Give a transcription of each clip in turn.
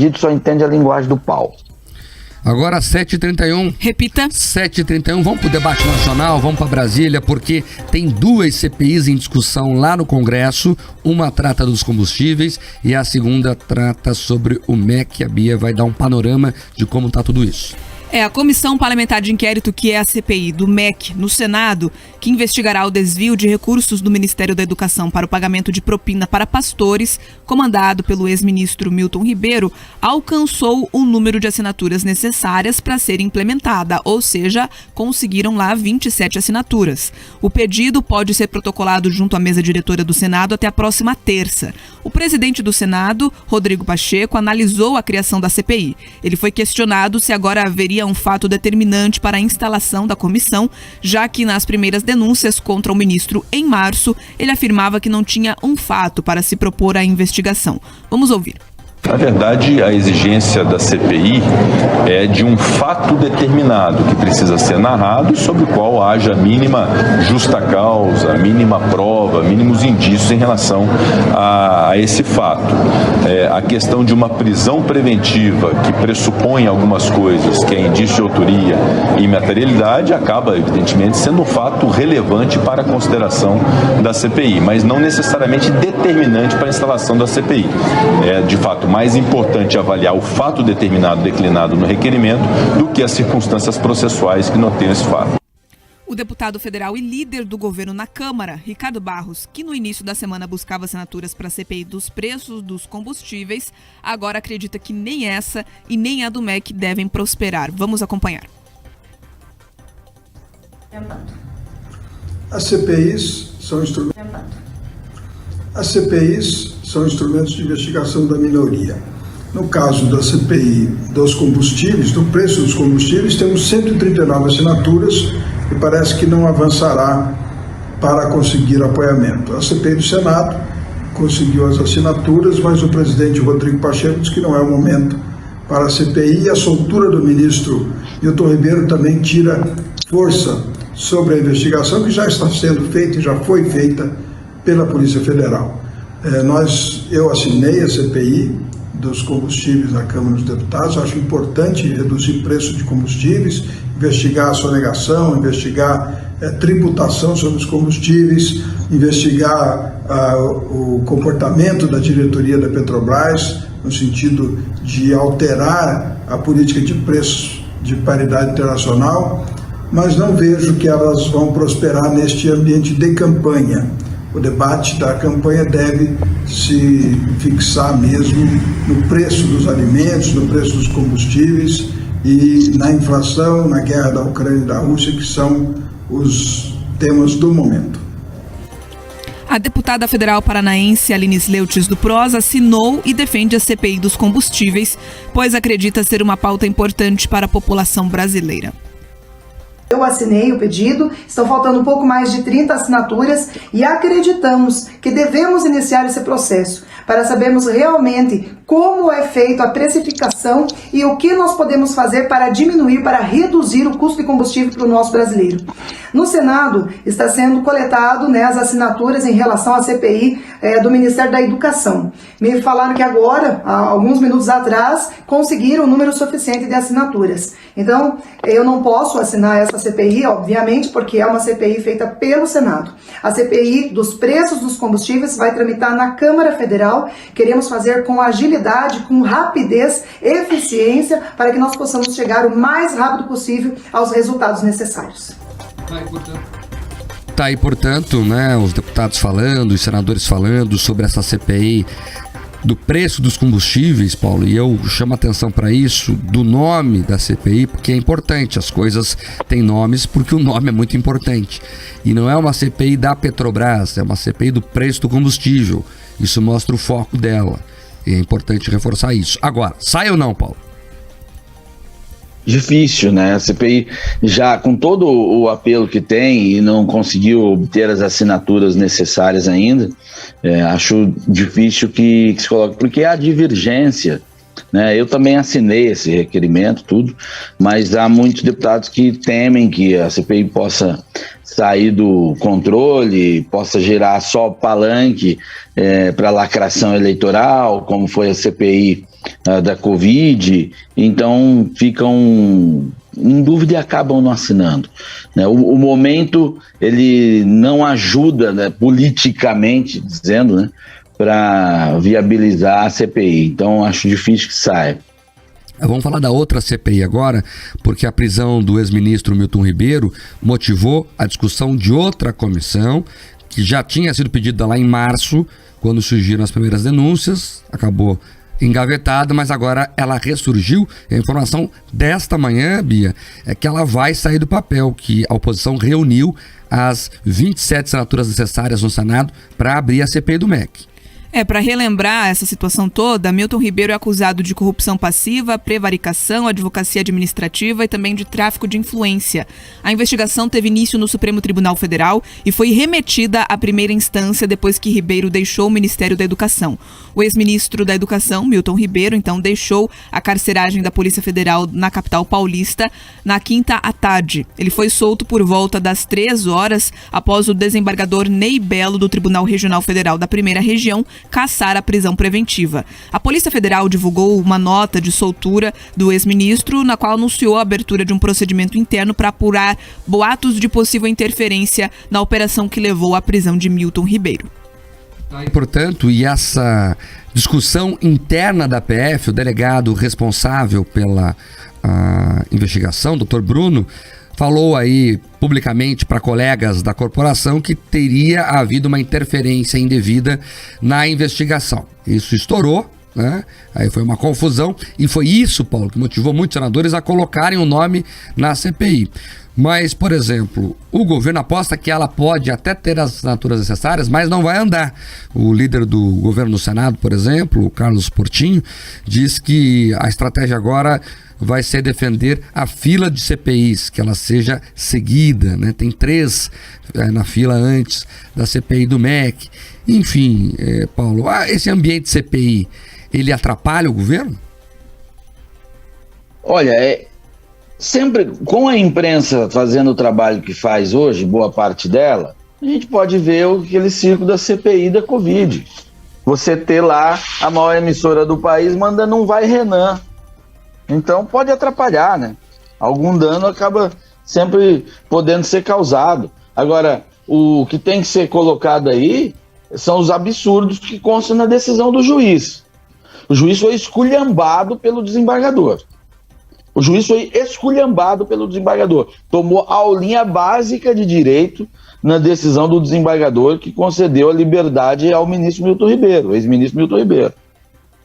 bandido só entende a linguagem do pau. Agora 7h31. Repita. 7h31, vamos pro debate nacional, vamos para Brasília, porque tem duas CPIs em discussão lá no Congresso. Uma trata dos combustíveis e a segunda trata sobre o MEC. A Bia vai dar um panorama de como tá tudo isso. A Comissão Parlamentar de Inquérito, que é a CPI do MEC no Senado, que investigará o desvio de recursos do Ministério da Educação para o pagamento de propina para pastores, comandado pelo ex-ministro Milton Ribeiro, alcançou o número de assinaturas necessárias para ser implementada, ou seja, conseguiram lá 27 assinaturas. O pedido pode ser protocolado junto à mesa diretora do Senado até a próxima terça. O presidente do Senado, Rodrigo Pacheco, analisou a criação da CPI. Ele foi questionado se agora haveria um fato determinante para a instalação da comissão, já que nas primeiras denúncias contra o ministro em março, ele afirmava que não tinha um fato para se propor a investigação. Vamos ouvir. Na verdade, a exigência da CPI é de um fato determinado que precisa ser narrado e sobre o qual haja mínima justa causa, mínima prova, mínimos indícios em relação a esse fato. A questão de uma prisão preventiva que pressupõe algumas coisas, que é indício de autoria e materialidade, acaba, evidentemente, sendo um fato relevante para a consideração da CPI, mas não necessariamente determinante para a instalação da CPI. De fato, mais importante avaliar o fato determinado declinado no requerimento do que as circunstâncias processuais que noteiam esse fato. O deputado federal e líder do governo na Câmara, Ricardo Barros, que no início da semana buscava assinaturas para a CPI dos preços dos combustíveis, agora acredita que nem essa e nem a do MEC devem prosperar. Vamos acompanhar. As CPIs são instrumentos de investigação da minoria. No caso da CPI dos combustíveis, do preço dos combustíveis, temos 139 assinaturas e parece que não avançará para conseguir apoiamento. A CPI do Senado conseguiu as assinaturas, mas o presidente Rodrigo Pacheco disse que não é o momento para a CPI, e a soltura do ministro Milton Ribeiro também tira força sobre a investigação que já está sendo feita e já foi feita pela Polícia Federal. Eu assinei a CPI dos combustíveis na Câmara dos Deputados. Acho importante reduzir preço de combustíveis, investigar a sonegação, investigar tributação sobre os combustíveis, investigar o comportamento da diretoria da Petrobras no sentido de alterar a política de preços de paridade internacional, mas não vejo que elas vão prosperar neste ambiente de campanha. O debate da campanha deve se fixar mesmo no preço dos alimentos, no preço dos combustíveis e na inflação, na guerra da Ucrânia e da Rússia, que são os temas do momento. A deputada federal paranaense Aline Sleutz do PROS assinou e defende a CPI dos combustíveis, pois acredita ser uma pauta importante para a população brasileira. Eu assinei o pedido, estão faltando um pouco mais de 30 assinaturas e acreditamos que devemos iniciar esse processo para sabermos realmente como é feita a precificação e o que nós podemos fazer para diminuir, para reduzir o custo de combustível para o nosso brasileiro. No Senado está sendo coletado as assinaturas em relação à CPI do Ministério da Educação. Me falaram que agora, há alguns minutos atrás, conseguiram um número suficiente de assinaturas. Então, eu não posso assinar essa CPI, obviamente, porque é uma CPI feita pelo Senado. A CPI dos preços dos combustíveis vai tramitar na Câmara Federal. Queremos fazer com agilidade, com rapidez, eficiência, para que nós possamos chegar o mais rápido possível aos resultados necessários. Tá aí, portanto, os deputados falando, os senadores falando sobre essa CPI do preço dos combustíveis, Paulo, e eu chamo a atenção para isso, do nome da CPI, porque é importante, as coisas têm nomes porque o nome é muito importante. E não é uma CPI da Petrobras, é uma CPI do preço do combustível. Isso mostra o foco dela. E é importante reforçar isso. Agora, sai ou não, Paulo? Difícil, né? A CPI já com todo o apelo que tem e não conseguiu obter as assinaturas necessárias ainda, acho difícil que se coloque, porque há divergência né? Eu também assinei esse requerimento, tudo, mas há muitos deputados que temem que a CPI possa sair do controle, possa gerar só palanque para lacração eleitoral, como foi a CPI da Covid, então ficam em dúvida e acabam não assinando, né? O momento, ele não ajuda, né, politicamente dizendo, né, para viabilizar a CPI, então acho difícil que saia. Vamos falar da outra CPI agora, porque a prisão do ex-ministro Milton Ribeiro motivou a discussão de outra comissão, que já tinha sido pedida lá em março, quando surgiram as primeiras denúncias, acabou engavetada, mas agora ela ressurgiu. A informação desta manhã, Bia, é que ela vai sair do papel, que a oposição reuniu as 27 assinaturas necessárias no Senado para abrir a CPI do MEC. Para relembrar essa situação toda, Milton Ribeiro é acusado de corrupção passiva, prevaricação, advocacia administrativa e também de tráfico de influência. A investigação teve início no Supremo Tribunal Federal e foi remetida à primeira instância depois que Ribeiro deixou o Ministério da Educação. O ex-ministro da Educação, Milton Ribeiro, então deixou a carceragem da Polícia Federal na capital paulista na quinta à tarde. Ele foi solto por volta das 3 horas após o desembargador Ney Belo do Tribunal Regional Federal da Primeira Região cassar a prisão preventiva. A Polícia Federal divulgou uma nota de soltura do ex-ministro, na qual anunciou a abertura de um procedimento interno para apurar boatos de possível interferência na operação que levou à prisão de Milton Ribeiro. Portanto, e essa discussão interna da PF, o delegado responsável pela investigação, Dr. Bruno, falou aí publicamente para colegas da corporação que teria havido uma interferência indevida na investigação. Isso estourou, né? Aí foi uma confusão e foi isso, Paulo, que motivou muitos senadores a colocarem o nome na CPI. Mas, por exemplo, o governo aposta que ela pode até ter as assinaturas necessárias, mas não vai andar. O líder do governo no Senado, por exemplo, o Carlos Portinho, diz que a estratégia agora vai ser defender a fila de CPIs, que ela seja seguida, né? Tem 3 na fila antes da CPI do MEC. Enfim, Paulo, esse ambiente CPI, ele atrapalha o governo? Olha, sempre com a imprensa fazendo o trabalho que faz hoje, boa parte dela, a gente pode ver aquele circo da CPI da Covid. Você ter lá a maior emissora do país mandando um vai Renan. Então pode atrapalhar, né? Algum dano acaba sempre podendo ser causado. Agora, o que tem que ser colocado aí são os absurdos que constam na decisão do juiz. O juiz foi esculhambado pelo desembargador. Tomou a aulinha básica de direito na decisão do desembargador que concedeu a liberdade ao ministro Milton Ribeiro, ex-ministro Milton Ribeiro.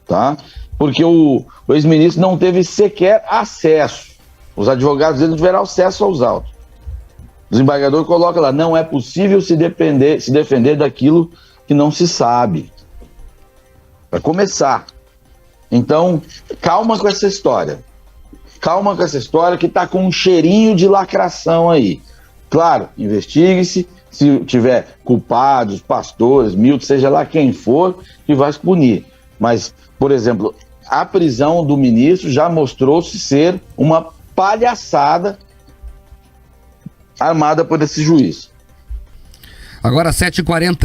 Tá? Porque o ex-ministro não teve sequer acesso. Os advogados dele não tiveram acesso aos autos. O desembargador coloca lá, não é possível se defender daquilo que não se sabe. Para começar. Então, calma com essa história. Calma com essa história que está com um cheirinho de lacração aí. Claro, investigue-se, se tiver culpados, pastores, Milton, seja lá quem for, que vai se punir. Mas, por exemplo, a prisão do ministro já mostrou-se ser uma palhaçada armada por esse juiz. Agora 7h40.